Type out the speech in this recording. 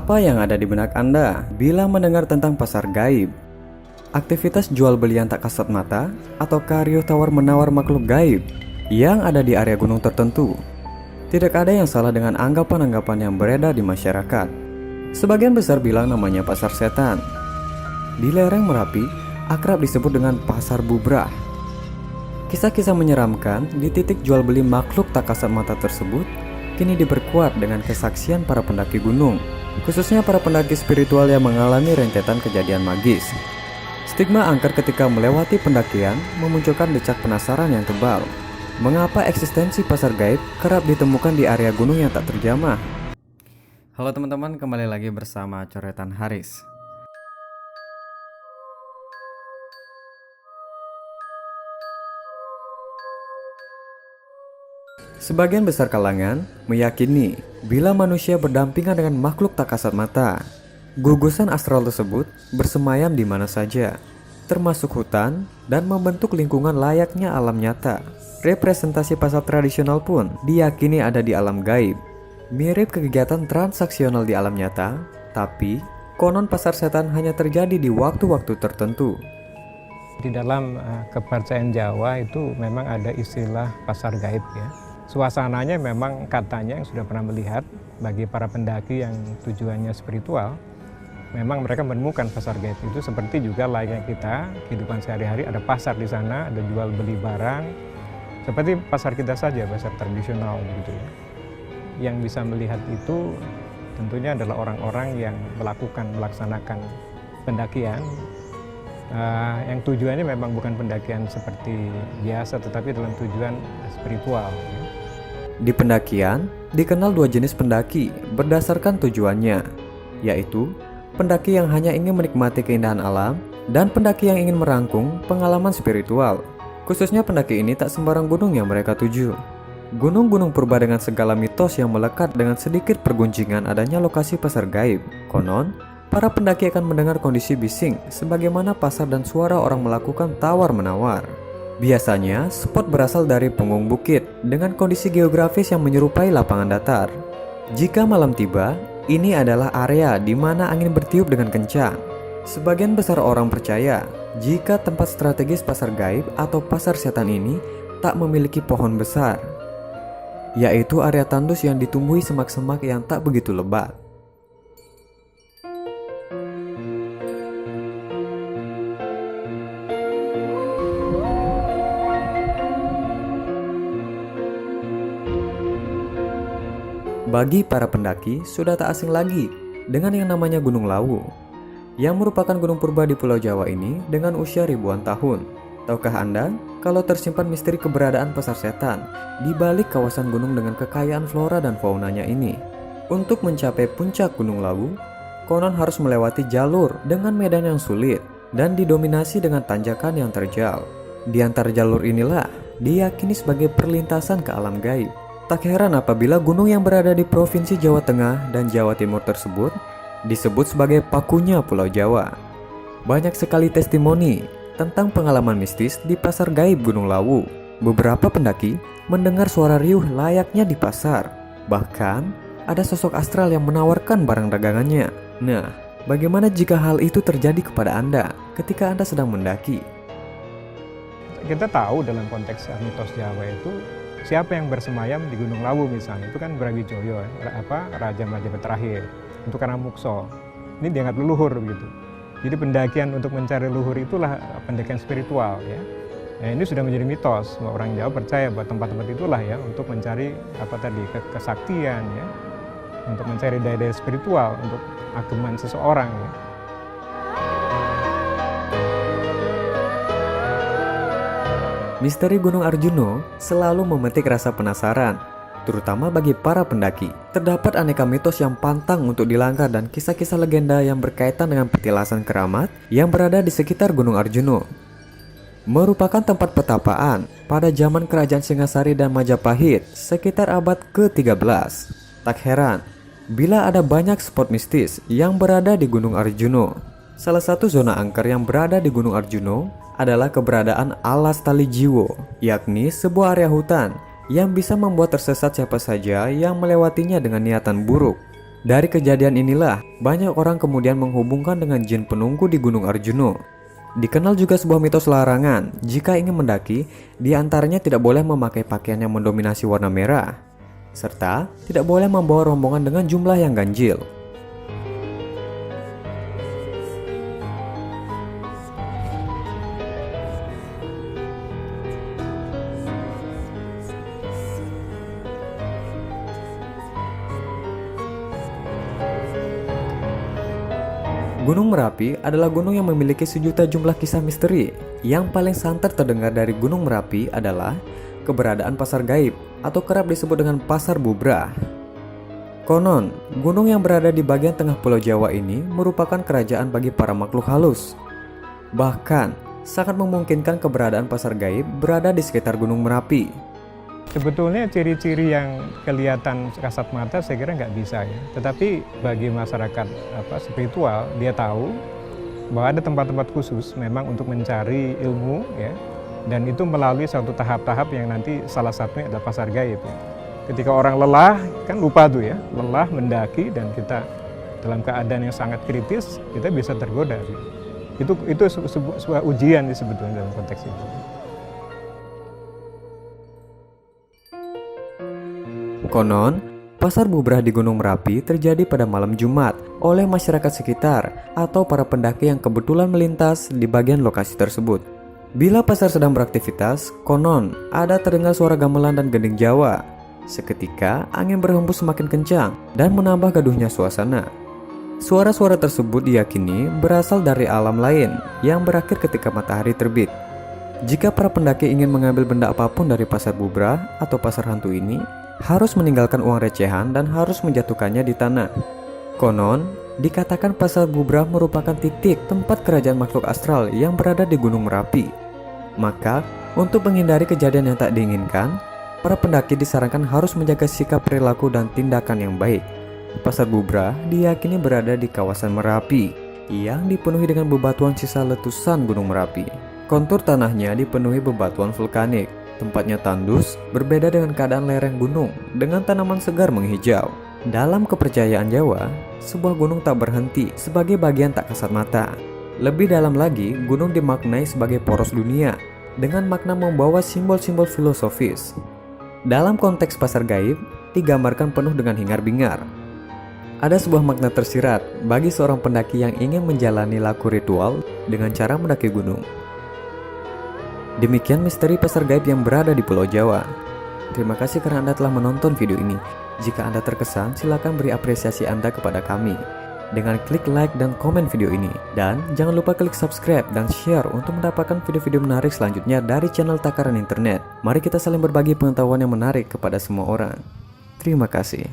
Apa yang ada di benak Anda bila mendengar tentang pasar gaib? Aktivitas jual beli yang tak kasat mata ataukah riuh tawar-menawar makhluk gaib yang ada di area gunung tertentu? Tidak ada yang salah dengan anggapan-anggapan yang beredar di masyarakat. Sebagian besar bilang namanya pasar setan. Di lereng Merapi, akrab disebut dengan pasar bubrah. Kisah-kisah menyeramkan di titik jual beli makhluk tak kasat mata tersebut kini diperkuat dengan kesaksian para pendaki gunung, khususnya para pendaki spiritual yang mengalami rentetan kejadian magis. Stigma angker ketika melewati pendakian memunculkan decak penasaran yang tebal. Mengapa eksistensi pasar gaib kerap ditemukan di area gunung yang tak terjamah? Halo teman-teman, kembali lagi bersama Coretan Haris. Sebagian besar kalangan meyakini bila manusia berdampingan dengan makhluk tak kasat mata, gugusan astral tersebut bersemayam di mana saja, termasuk hutan dan membentuk lingkungan layaknya alam nyata. Representasi pasar tradisional pun diyakini ada di alam gaib, mirip kegiatan transaksional di alam nyata, tapi konon pasar setan hanya terjadi di waktu-waktu tertentu. Di dalam kepercayaan Jawa itu memang ada istilah pasar gaib ya. Suasananya memang katanya yang sudah pernah melihat bagi para pendaki yang tujuannya spiritual, memang mereka menemukan pasar gaib itu seperti juga layaknya kita, kehidupan sehari-hari ada pasar di sana, ada jual beli barang, seperti pasar kita saja, pasar tradisional gitu ya. Yang bisa melihat itu tentunya adalah orang-orang yang melaksanakan pendakian, yang tujuannya memang bukan pendakian seperti biasa, tetapi dalam tujuan spiritual ya. Di pendakian, dikenal dua jenis pendaki berdasarkan tujuannya, yaitu pendaki yang hanya ingin menikmati keindahan alam dan pendaki yang ingin merangkum pengalaman spiritual. Khususnya pendaki ini tak sembarang gunung yang mereka tuju. Gunung-gunung purba dengan segala mitos yang melekat dengan sedikit pergunjingan adanya lokasi pasar gaib. Konon, para pendaki akan mendengar kondisi bising sebagaimana pasar dan suara orang melakukan tawar-menawar. Biasanya, spot berasal dari punggung bukit dengan kondisi geografis yang menyerupai lapangan datar. Jika malam tiba, ini adalah area di mana angin bertiup dengan kencang. Sebagian besar orang percaya jika tempat strategis pasar gaib atau pasar setan ini tak memiliki pohon besar, yaitu area tandus yang ditumbuhi semak-semak yang tak begitu lebat. Bagi para pendaki, sudah tak asing lagi dengan yang namanya Gunung Lawu, yang merupakan gunung purba di Pulau Jawa ini dengan usia ribuan tahun. Tahukah Anda kalau tersimpan misteri keberadaan pasar setan di balik kawasan gunung dengan kekayaan flora dan faunanya ini? Untuk mencapai puncak Gunung Lawu, konon harus melewati jalur dengan medan yang sulit dan didominasi dengan tanjakan yang terjal. Di antara jalur inilah diyakini sebagai perlintasan ke alam gaib. Tak heran apabila gunung yang berada di Provinsi Jawa Tengah dan Jawa Timur tersebut disebut sebagai pakunya Pulau Jawa. Banyak sekali testimoni tentang pengalaman mistis di pasar gaib Gunung Lawu. Beberapa pendaki mendengar suara riuh layaknya di pasar. Bahkan ada sosok astral yang menawarkan barang dagangannya. Nah, bagaimana jika hal itu terjadi kepada Anda ketika Anda sedang mendaki? Kita tahu dalam konteks mitos Jawa itu siapa yang bersemayam di Gunung Lawu misalnya, itu kan Brawijaya, Raja Majapahit terakhir, untuk karena Mukso. Ini dianggap leluhur begitu. Jadi pendakian untuk mencari leluhur itulah pendakian spiritual ya. Nah, ini sudah menjadi mitos, orang Jawa percaya bahwa tempat-tempat itulah ya untuk mencari kesaktian ya, untuk mencari daya-daya spiritual untuk ageman seseorang ya. Misteri Gunung Arjuno selalu memetik rasa penasaran, terutama bagi para pendaki. Terdapat aneka mitos yang pantang untuk dilanggar dan kisah-kisah legenda yang berkaitan dengan petilasan keramat yang berada di sekitar Gunung Arjuno. Merupakan tempat petapaan pada zaman Kerajaan Singasari dan Majapahit sekitar abad ke-13. Tak heran bila ada banyak spot mistis yang berada di Gunung Arjuno. Salah satu zona angker yang berada di Gunung Arjuno adalah keberadaan Alas Tali Jiwo, yakni sebuah area hutan yang bisa membuat tersesat siapa saja yang melewatinya dengan niatan buruk. Dari kejadian inilah, banyak orang kemudian menghubungkan dengan jin penunggu di Gunung Arjuno. Dikenal juga sebuah mitos larangan, jika ingin mendaki, diantaranya tidak boleh memakai pakaian yang mendominasi warna merah, serta tidak boleh membawa rombongan dengan jumlah yang ganjil. Gunung Merapi adalah gunung yang memiliki sejuta jumlah kisah misteri. Yang paling santer terdengar dari Gunung Merapi adalah keberadaan pasar gaib atau kerap disebut dengan pasar bubrah. Konon, gunung yang berada di bagian tengah Pulau Jawa ini merupakan kerajaan bagi para makhluk halus. Bahkan, sangat memungkinkan keberadaan pasar gaib berada di sekitar Gunung Merapi. Sebetulnya ciri-ciri yang kelihatan kasat mata saya kira nggak bisa ya. Tetapi bagi masyarakat spiritual, dia tahu bahwa ada tempat-tempat khusus memang untuk mencari ilmu ya. Dan itu melalui satu tahap-tahap yang nanti salah satunya adalah pasar gaib ya. Ketika orang lelah, kan lupa tuh ya, lelah mendaki dan kita dalam keadaan yang sangat kritis, kita bisa tergoda. Itu sebuah ujian sebetulnya dalam konteks itu. Konon, pasar bubrah di Gunung Merapi terjadi pada malam Jumat oleh masyarakat sekitar atau para pendaki yang kebetulan melintas di bagian lokasi tersebut. Bila pasar sedang beraktivitas, konon ada terdengar suara gamelan dan gending Jawa. Seketika, angin berhembus semakin kencang dan menambah gaduhnya suasana. Suara-suara tersebut diyakini berasal dari alam lain yang berakhir ketika matahari terbit. Jika para pendaki ingin mengambil benda apapun dari pasar bubrah atau pasar hantu ini, harus meninggalkan uang recehan dan harus menjatuhkannya di tanah. Konon, dikatakan pasar bubrah merupakan titik tempat kerajaan makhluk astral yang berada di Gunung Merapi. Maka, untuk menghindari kejadian yang tak diinginkan, para pendaki disarankan harus menjaga sikap perilaku dan tindakan yang baik. Pasar bubrah diyakini berada di kawasan Merapi, yang dipenuhi dengan bebatuan sisa letusan Gunung Merapi. Kontur tanahnya dipenuhi bebatuan vulkanik. Tempatnya tandus, berbeda dengan keadaan lereng gunung dengan tanaman segar menghijau. Dalam kepercayaan Jawa, sebuah gunung tak berhenti sebagai bagian tak kasat mata. Lebih dalam lagi, gunung dimaknai sebagai poros dunia dengan makna membawa simbol-simbol filosofis. Dalam konteks pasar gaib, digambarkan penuh dengan hingar-bingar. Ada sebuah makna tersirat bagi seorang pendaki yang ingin menjalani laku ritual dengan cara mendaki gunung. Demikian misteri pasar gaib yang berada di Pulau Jawa. Terima kasih karena Anda telah menonton video ini. Jika Anda terkesan, silakan beri apresiasi Anda kepada kami dengan klik like dan komen video ini. Dan jangan lupa klik subscribe dan share untuk mendapatkan video-video menarik selanjutnya dari channel Takaran Internet. Mari kita saling berbagi pengetahuan yang menarik kepada semua orang. Terima kasih.